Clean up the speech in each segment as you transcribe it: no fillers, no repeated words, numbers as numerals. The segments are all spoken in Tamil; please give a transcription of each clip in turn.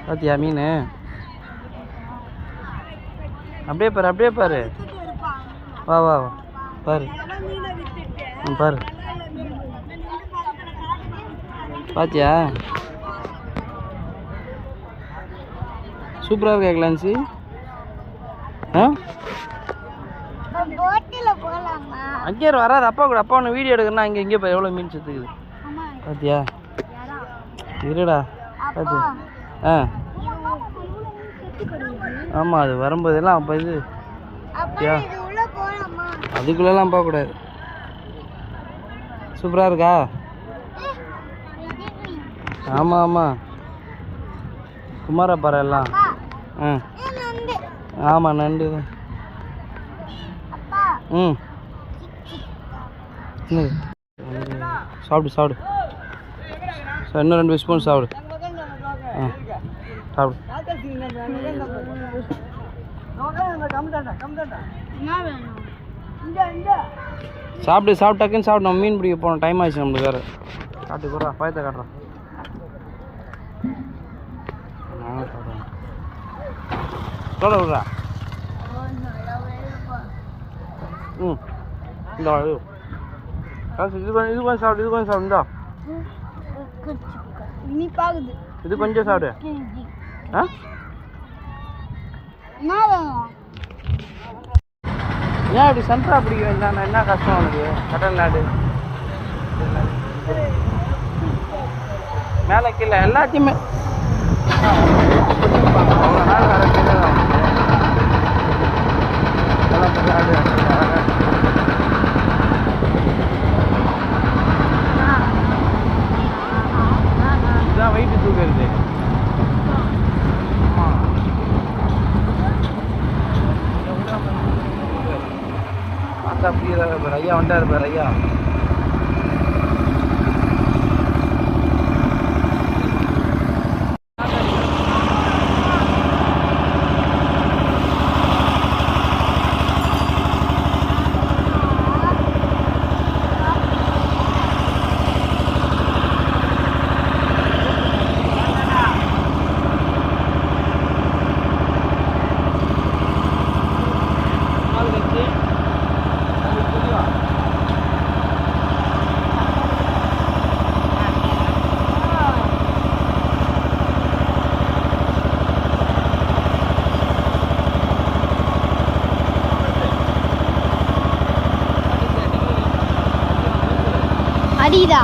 பாத்தியா மீன்? அப்படியே பாரு, அப்படியே பாரு. வா வா பாரு, பாரு. பாத்தியா? சூப்பராக இருக்கா கிளான்சி? அங்கே வராது. அப்பா கூட அப்பா ஒன்று வீடியோ எடுக்கணும்னா அங்கே இங்கே போய் எவ்வளோ மீன் செத்துக்குது பாத்தியா? இருடா பாத்து. ஆமாம், அது வரும்போதெல்லாம் அப்போ இது அதுக்குள்ளெல்லாம் போகக்கூடாது. சூப்பராக இருக்கா? ஆமாம் ஆமாம், குமாரப்பாறை எல்லாம். ஆமாம், நண்டு தான். சாப்பிடு சாப்பிடு. இன்னும் 2 ஸ்பூன் சாப்பிடு. சாப்பிடு. சாப்பிட்டு டக்குன்னு சாப்பிடு. நம்ம மீன் பிடிக்க போனோம், டைம் ஆயிடுச்சு நம்மளுக்கு வேறு. காட்டு போடுறா, பயத்தை காட்டுறான். சொல்ல விட்றா. இந்த இது கொஞ்சம் சாப்பிடு, இது கொஞ்சம் சாப்பிடுந்தா. இது கொஞ்சம் சாப்பிடு. ஏன் அப்படி சன்ட்ரா பிடிக்க வேண்டாம்? என்ன கஷ்டம் உனக்கு? கடல் நாடு மேலே கீழே எல்லாத்தையுமே அவ்வளோ நாள் நாடு. இதுதான் வெயிட்டு தூக்குறது. பார்த்தா புரியுதா? பாரு ஐயா வந்துட்டாரு, பாரு ஐயா. அடிதா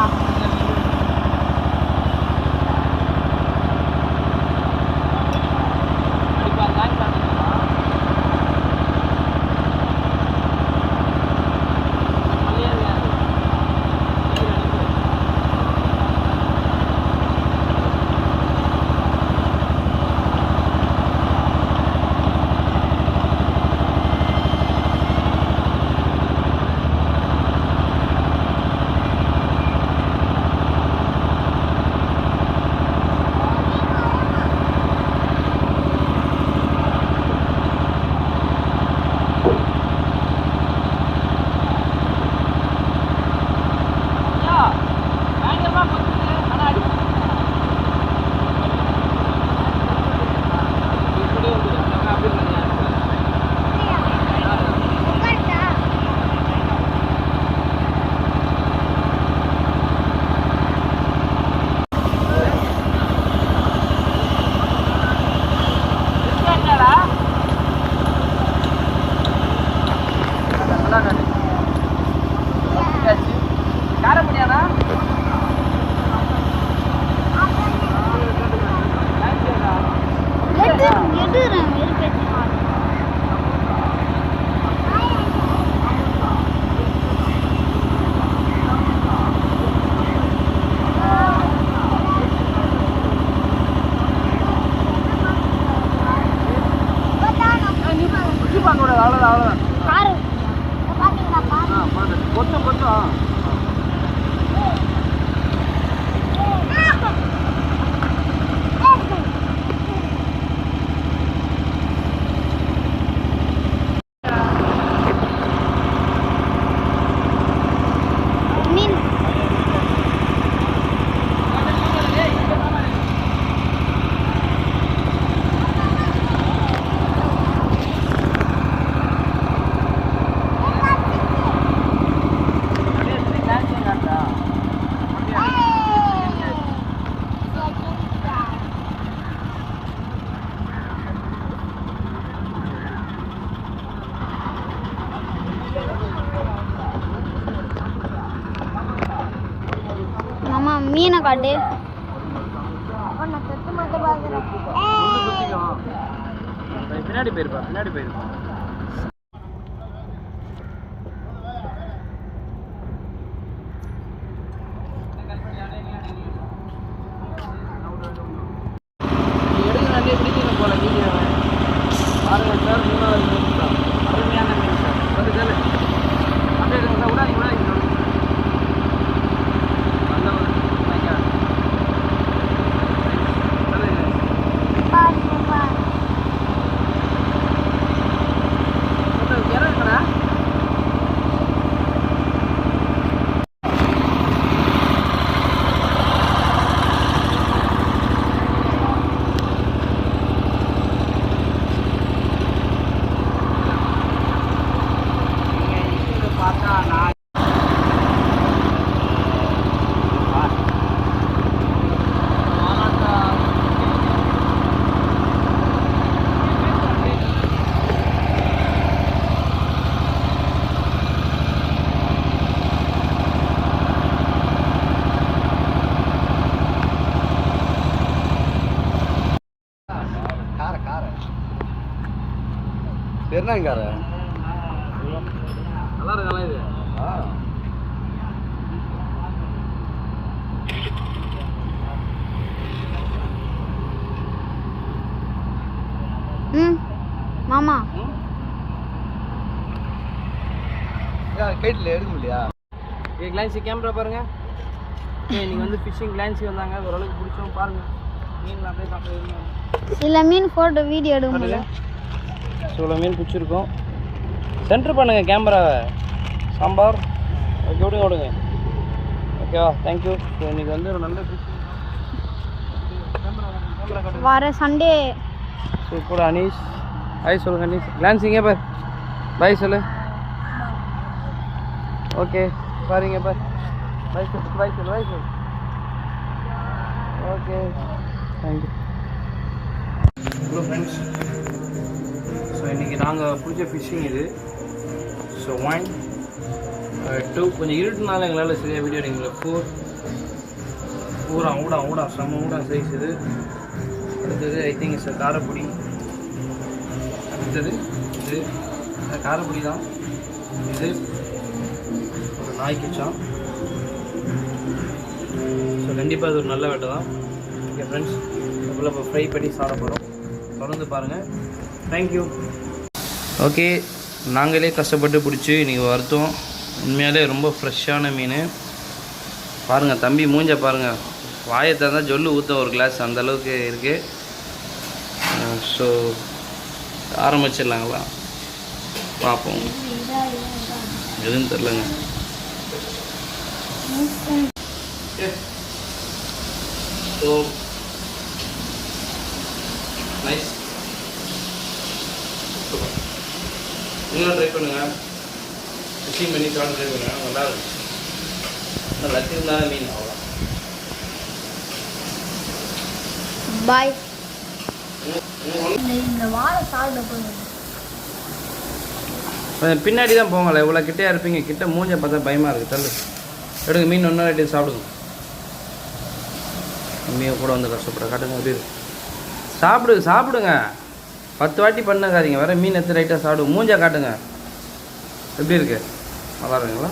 பொறுமையாக காட்டு. பின்னாடி போயிருப்பா. எடுக்க பிடிக்கணும் போல வீடியோ பாருங்க சார். 3வது மீன் சார், அருமையான மீன் சார். அது சார் அப்படியே எடுங்க சார். விடாதீங்க நல்ல ஒரு இறங்குறா. பெருநாங்கார நல்லா இருக்குல்ல இது. மாமா கைட்டில் எடுக்க முடியா? கிளான்சி கேமரா பாருங்க. நீங்கள் வந்து ஃபிஷிங் கிளான்சி வந்தாங்க, ஓரளவுக்கு பிடிச்சோம் பாருங்க. மீன்லாம் அப்படியே சாப்பிட்டு சில மீன் ஃபோட்டோ வீடியோ எடுக்க முடியல. சில மீன் பிடிச்சிருக்கோம். சென்டர் பண்ணுங்க கேமராவை. சாம்பார் ஓகே, விடுங்க. ஓகேவா, தேங்க்யூ. ஸோ இன்றைக்கி வந்து ஒரு நல்ல ஃபிஷிங் வர சண்டே. ஸோ கூட அனீஷ் பாய் சொல்லுங்க. அனீஷ் கிளான்சிங்க பார், பாய் சொல்லு. ஓகே பாருங்க பார், பாய் சொல்லு. Okay thank you. Hello friends, so இன்றைக்கி நாங்கள் பிடிச்ச ஃபிஷ்ஷிங் இது. ஸோ 1 2 கொஞ்சம் இருட்டுனால எங்களால் சரியாக வீடியோ எடுக்கல. 4 ஊடா செம்ம ஊடா சைஸ் இது. அடுத்தது ஐ திங்க் இட்ஸ் காரப்பொடி. அடுத்தது இது காரப்பொடி தான். இது ஒரு நாய்க்குச்சான். ஸோ கண்டிப்பாக இது ஒரு நல்ல வேட்டை தான். ஓகே ஃப்ரெண்ட்ஸ், அதுக்குள்ளே இப்போ ஃப்ரை பண்ணி சாப்பிட போகிறோம். தொடர்ந்து பாருங்கள். தேங்க்யூ. ஓகே, நாங்களே கஷ்டப்பட்டு பிடிச்சி இன்றைக்கி வருத்தோம். உண்மையாலே ரொம்ப ஃப்ரெஷ்ஷான மீன். பாருங்கள் தம்பி மூஞ்ச பாருங்கள், வாயை தான் ஜொல்லு ஊற்ற ஒரு கிளாஸ் அந்தளவுக்கு இருக்குது. ஸோ ஆரம்பிச்சிடலாங்களா? பார்ப்போம். எதுவும் தெரிலங்க. So nice. நீங்களும் ட்ரை பண்ணுங்கள். ஃபிஷிங் பண்ணி சாப்பிட்டு ட்ரை பண்ணுங்கள். நல்லா இருக்கும். லக்கு இருந்தால் மீன் அவ்வளோ. பாய். இந்த வாழை சாப்பிட போகுது. பின்னாடி தான் போங்களேன். இவ்வளோ கிட்டே இருப்பீங்க. கிட்ட மூஞ்ச பார்த்தா பயமாக இருக்குது. தள்ளு எடுங்க. மீன் ஒன்றா ரெட்டி சாப்பிடுங்க. மீன் கூட வந்து கஷ்டப்பட காட்டுங்க. அப்படி சாப்பிடுங்க. 10 வாட்டி பண்ணாதீங்க. வேறு மீன் எடுத்து ரைட்டாக சாப்பிடுங்க. மூஞ்சா காட்டுங்க. எப்படி இருக்கு? நல்லா இருக்குங்களா?